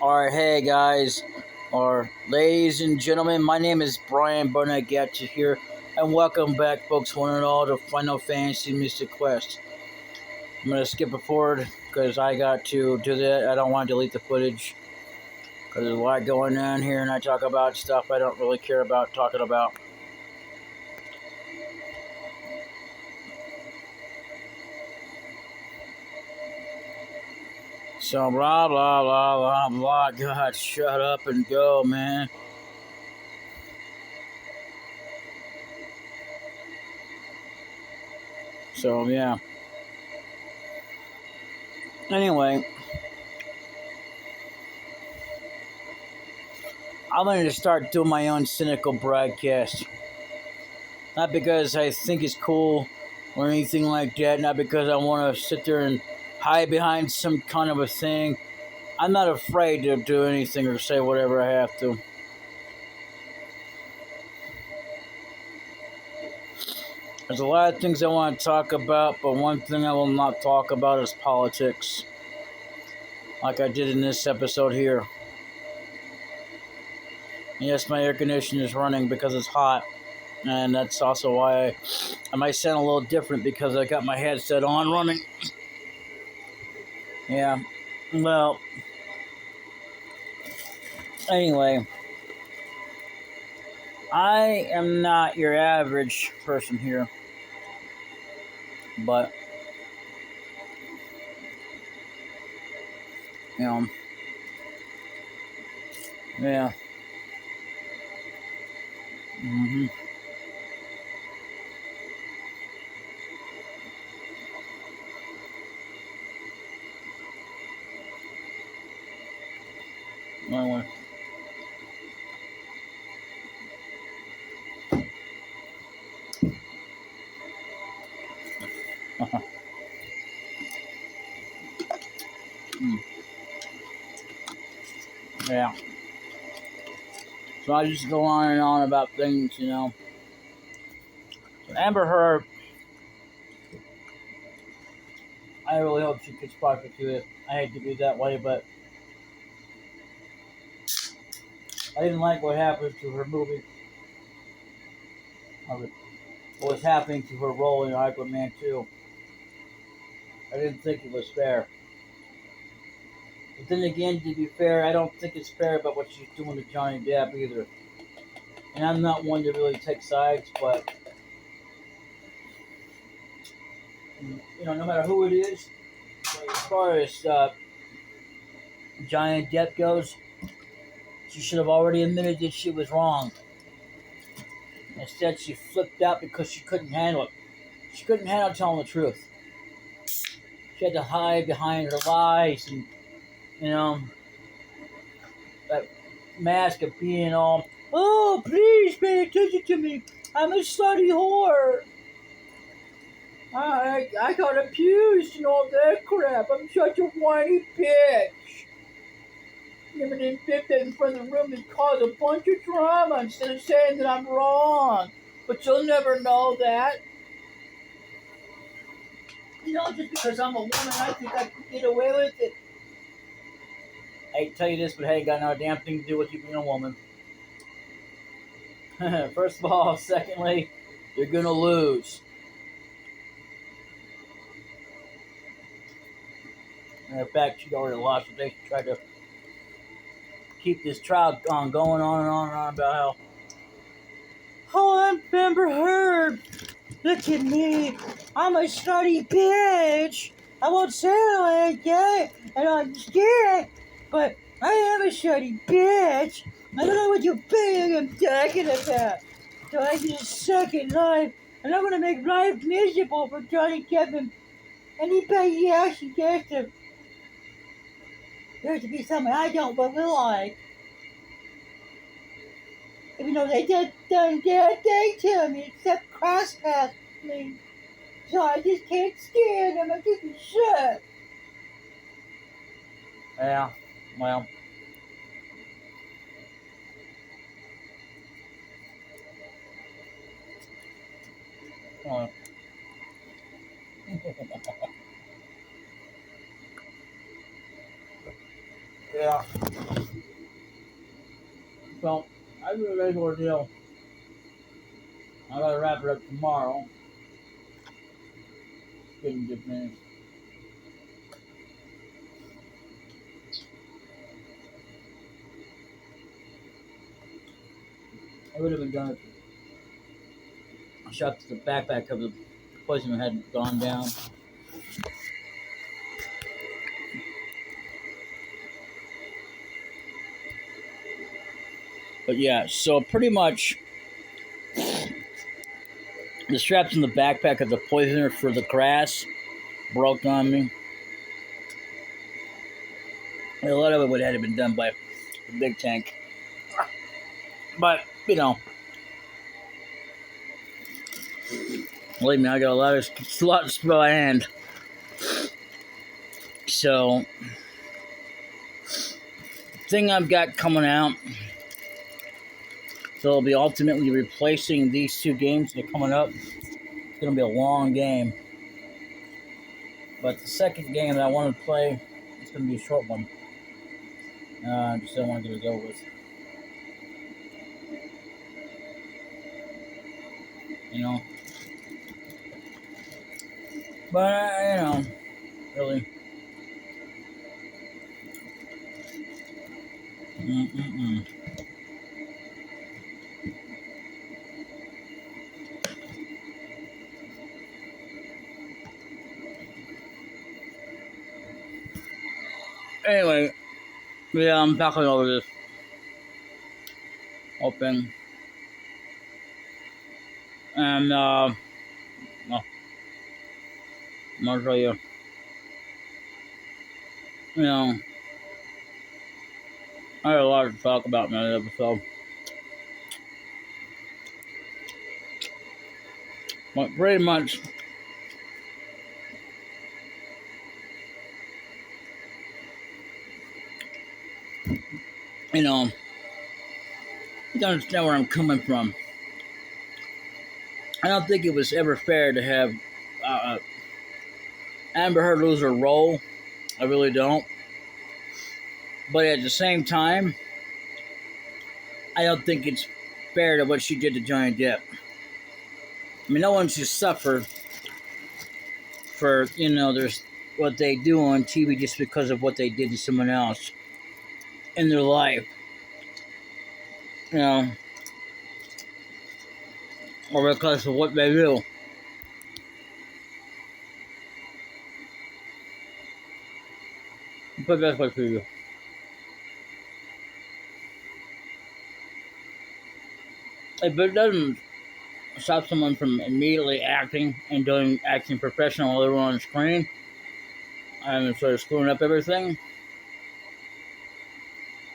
Alright, hey guys, or ladies and gentlemen, my name is Brian Burnett Gatcha here, and welcome back, folks, one and all, to Final Fantasy Mystic Quest. I'm going to skip it forward, because I got to do that. I don't want to delete the footage, because there's a lot going on here, and I talk about stuff I don't really care about talking about. So, blah, blah, blah, blah, blah. God, shut up and go, man. So, yeah. Anyway, I'm going to start doing my own cynical broadcast. Not because I think it's cool or anything like that. Not because I want to sit there and hide behind some kind of a thing. I'm not afraid to do anything or say whatever I have to. There's a lot of things I want to talk about, but one thing I will not talk about is politics. Like I did in this episode here. And yes, my air conditioner is running because it's hot. And that's also why I might sound a little different, because I got my headset on running. Yeah. Well, anyway, I am not your average person here, but, yeah. Mm-hmm. Anyway. Yeah. So I just go on and on about things, you know. So Amber Heard, I really hope she gets prosecuted. I hate to be that way, but I didn't like what happened to her movie. What was happening to her role in Aquaman 2. I didn't think it was fair. But then again, to be fair, I don't think it's fair about what she's doing to Johnny Depp either. And I'm not one to really take sides, but, you know, no matter who it is, as far as Johnny Depp goes, she should have already admitted that she was wrong. Instead, she flipped out because she couldn't handle it. She couldn't handle telling the truth. She had to hide behind her lies and, you know, that mask of being all, oh, please pay attention to me. I'm a slutty whore. I got abused and all that crap. I'm such a whiny bitch. Never did fit that in front of the room and cause a bunch of drama instead of saying that I'm wrong. But you'll never know that. You know, just because I'm a woman, I think I can get away with it. I hate to tell you this, but hey, it got no damn thing to do with you being a woman. First of all, secondly, you're gonna lose. In fact, she already lost, but they tried to keep this trial on going on and on and on about how, oh, I'm Amber Heard. Look at me. I'm a slutty bitch. I won't say it like that, and I'm scared, but I am a slutty bitch. I don't know what you think I'm talking about. So I get a second life, and I'm going to make life miserable for Johnny Depp and anybody else who cares to. There's to be something I don't look like. Even though they just done their thing to me, except cross-pass me. So I just can't stand them. I just shut. Yeah, well. Well. Yeah. So, I do a regular deal. I gotta wrap it up tomorrow. Getting just finished. I would have been done if I shot the backpack of the poison had gone down. But yeah, so pretty much the straps in the backpack of the poisoner for the grass broke on me. And a lot of it would have been done by the big tank. But, you know, believe me, I got a lot of by hand. So, thing I've got coming out, so I'll be ultimately replacing these two games that are coming up. It's going to be a long game. But the second game that I want to play, it's going to be a short one. I just don't want to get it over with. You know? But, you know, really. Anyway, yeah, I'm talking over this open. And, well, I'll show you. You know, I had a lot to talk about in that episode. But pretty much, you know, you can understand where I'm coming from. I don't think it was ever fair to have Amber Heard lose her role. I really don't. But at the same time, I don't think it's fair to what she did to Johnny Depp. I mean, no one should suffer for, you know, there's what they do on TV just because of what they did to someone else in their life. You know, or because of what they do. But that's what you do. If it doesn't stop someone from immediately acting and doing acting professional while they're on screen and sort of screwing up everything,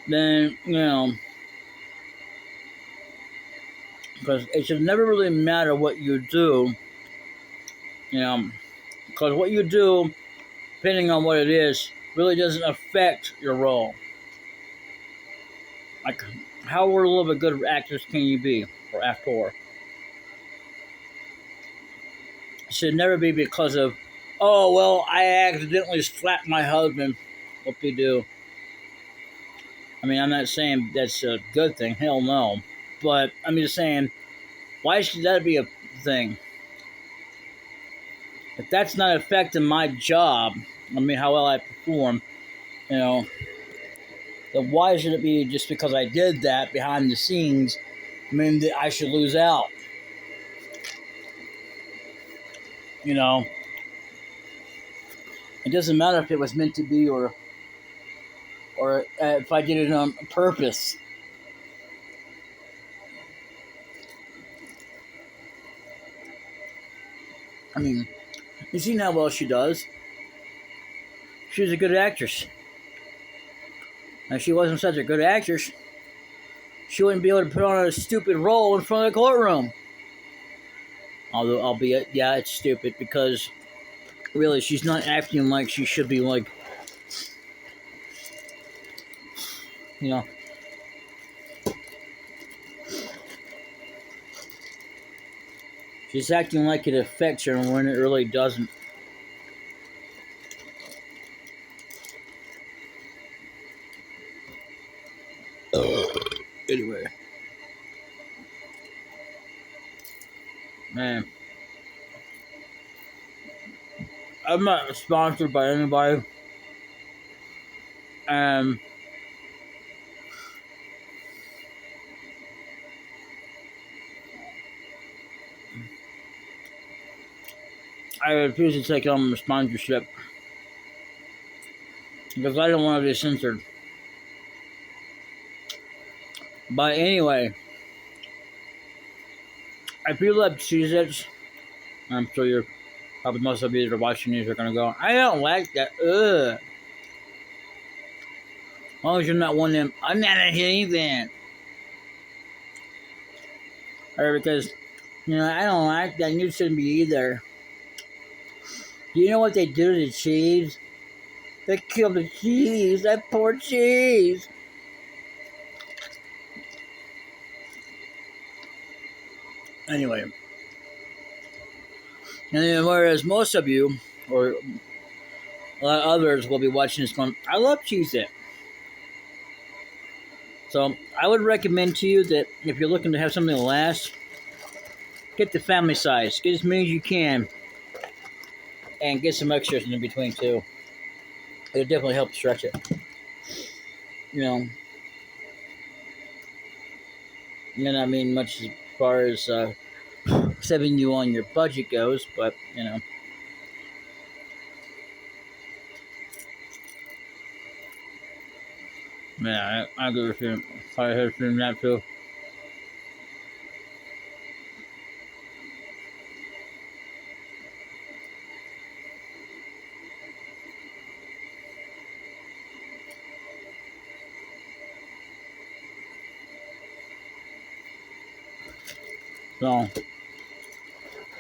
then, you know, because it should never really matter what you do, you know, because what you do, depending on what it is, really doesn't affect your role. Like, how little of a good actress can you be, or actor? It should never be because of, oh, well, I accidentally slapped my husband. What do you do? I mean, I'm not saying that's a good thing. Hell no. But I'm just saying, why should that be a thing? If that's not affecting my job, I mean, how well I perform, you know, then why should it be just because I did that behind the scenes mean that I should lose out? You know, it doesn't matter if it was meant to be or if I did it on purpose. I mean, you see how well she does. She's a good actress. If she wasn't such a good actress, she wouldn't be able to put on a stupid role in front of the courtroom. Although, albeit, yeah, it's stupid because really she's not acting like she should be, like, you know. She's acting like it affects her when it really doesn't. Anyway, man, I'm not sponsored by anybody. Um, I refuse to take on the sponsorship because I don't want to be censored. But anyway, if you love Cheez-Its, I'm sure you're probably most of you that are watching these are gonna go, I don't like that. Ugh. As long as you're not one of them, I'm not a anything. Or because, I don't like that. You shouldn't be either. Do you know what they do to the cheese? They kill the cheese. That poor cheese. Anyway. And then whereas most of you, or a lot of others, will be watching this going, I love Cheez-It. So I would recommend to you that if you're looking to have something to last, get the family size. Get as many as you can. And get some extras in between too. It'll definitely help stretch it. May not mean much as far as saving you on your budget goes, but yeah, I agree with you. I have seen that too. So,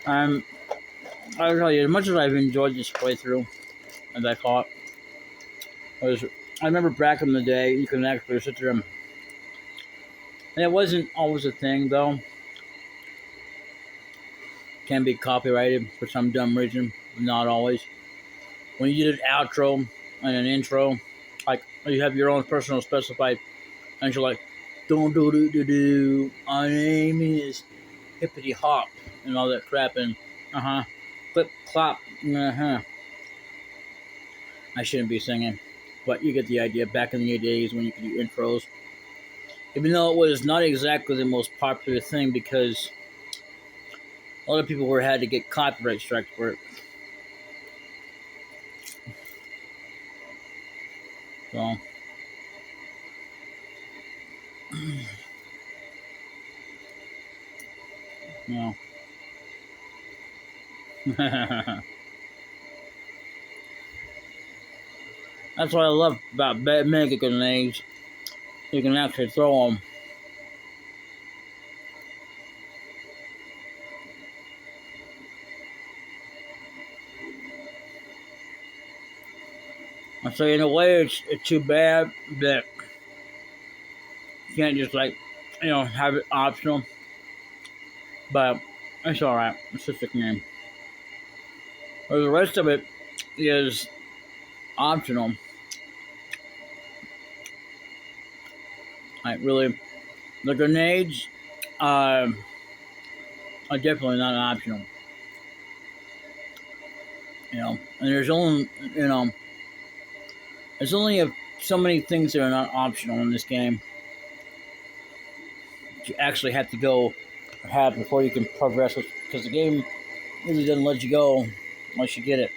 I tell you, as much as I've enjoyed this playthrough, as I thought, I remember back in the day, you could actually sit there and it wasn't always a thing, though. Can be copyrighted for some dumb reason, but not always. When you did an outro and an intro, like you have your own personal specified, and you're like, don't do, my name is hippity hop, and all that crap, and clip clop, I shouldn't be singing, but you get the idea. Back in the days when you could do intros, even though it was not exactly the most popular thing because a lot of people had to get copyright strikes for it. So, that's what I love about mega grenades. You can actually throw them. I say in a way it's too bad that you can't just have it optional. But it's alright. It's just a game. But the rest of it is optional. Really, the grenades are definitely not optional. And there's only so many things that are not optional in this game. You actually have to go have before you can progress with, because the game really doesn't let you go unless you get it,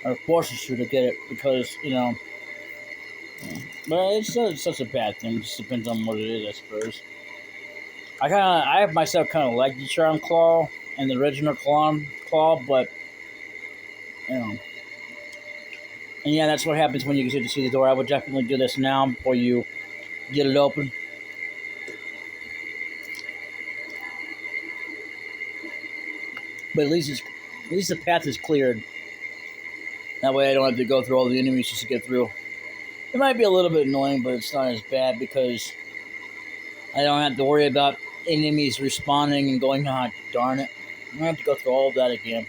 or forces you to get it because But it's such a bad thing. It just depends on what it is, I suppose. I have myself kind of like the Charm Claw and the original Claw, but and yeah, that's what happens when you get to see the door. I would definitely do this now before you get it open. But at least the path is cleared. That way I don't have to go through all the enemies just to get through. It might be a little bit annoying, but it's not as bad because I don't have to worry about enemies respawning and going, darn it. I don't have to go through all of that again.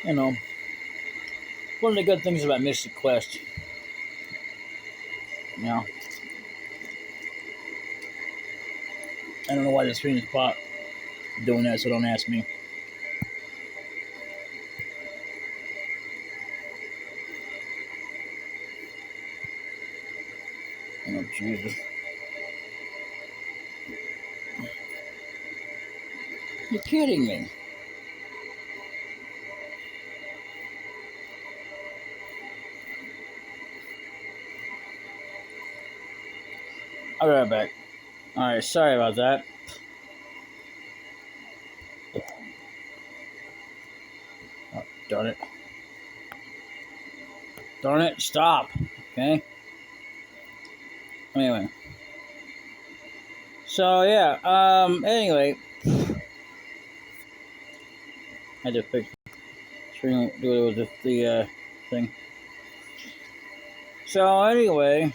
One of the good things about Mystic Quest. I don't know why the screen is doing that, so don't ask me. Oh, Jesus. You're kidding me. I'll be right back. Alright, sorry about that. Oh, darn it. Darn it, stop. Okay? Anyway. So, yeah, anyway. I had to fix the screen, do it with the thing. So, anyway.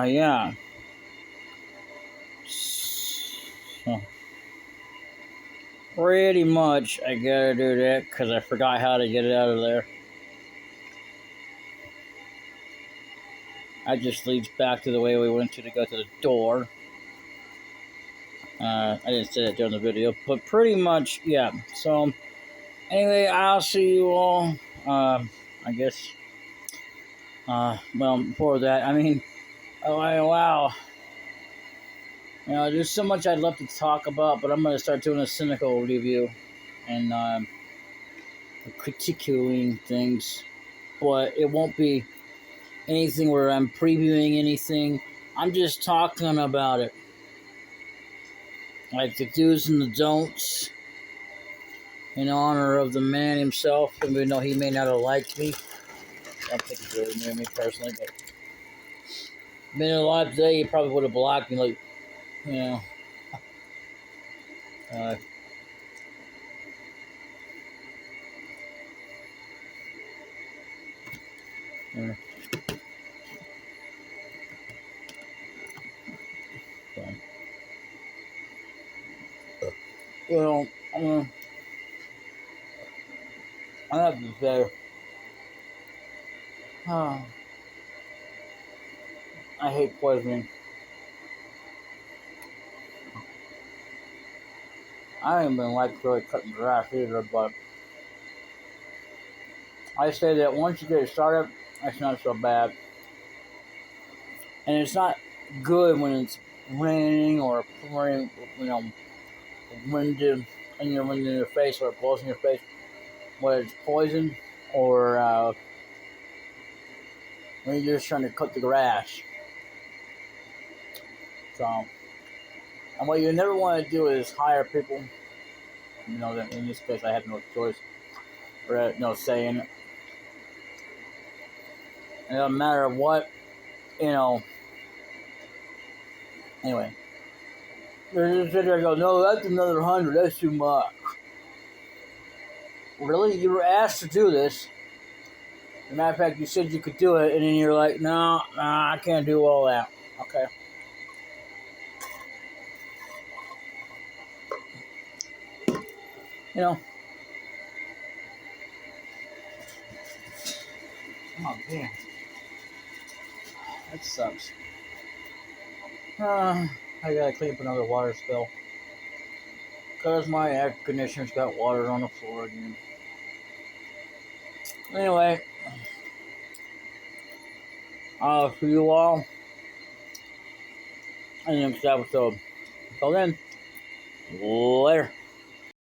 Yeah. So, pretty much, I gotta do that because I forgot how to get it out of there. That just leads back to the way we went to go to the door. I didn't say that during the video, but pretty much, yeah. So, anyway, I'll see you all. I guess. Well, before that, I mean, oh wow. You know, there's so much I'd love to talk about, but I'm gonna start doing a cynical review and critiquing things. But it won't be anything where I'm previewing anything. I'm just talking about it. Like the do's and the don'ts in honor of the man himself, even though he may not have liked me. I don't think he really knew me personally, but been alive today, he probably would have blocked me, like, you know. Uh, uh, well, I have to say, I hate poisoning. I don't even like really cutting grass either, but I say that once you get it started, it's not so bad. And it's not good when it's raining or pouring, you know, wind in your face or it blows in your face, whether it's poison or when you're just trying to cut the grass. So, and what you never want to do is hire people. You know, that in this case I have no choice or no say in it. It doesn't matter what, you know. Anyway, they're just sitting there and go, no, that's another 100. That's too much. Really? You were asked to do this. As a matter of fact, you said you could do it, and then you're like, no, I can't do all that. Okay. You know. Oh, damn. That sucks. I gotta clean up another water spill. Because my air conditioner's got water on the floor again. Anyway. I'll see you all in the next episode. Until then, later.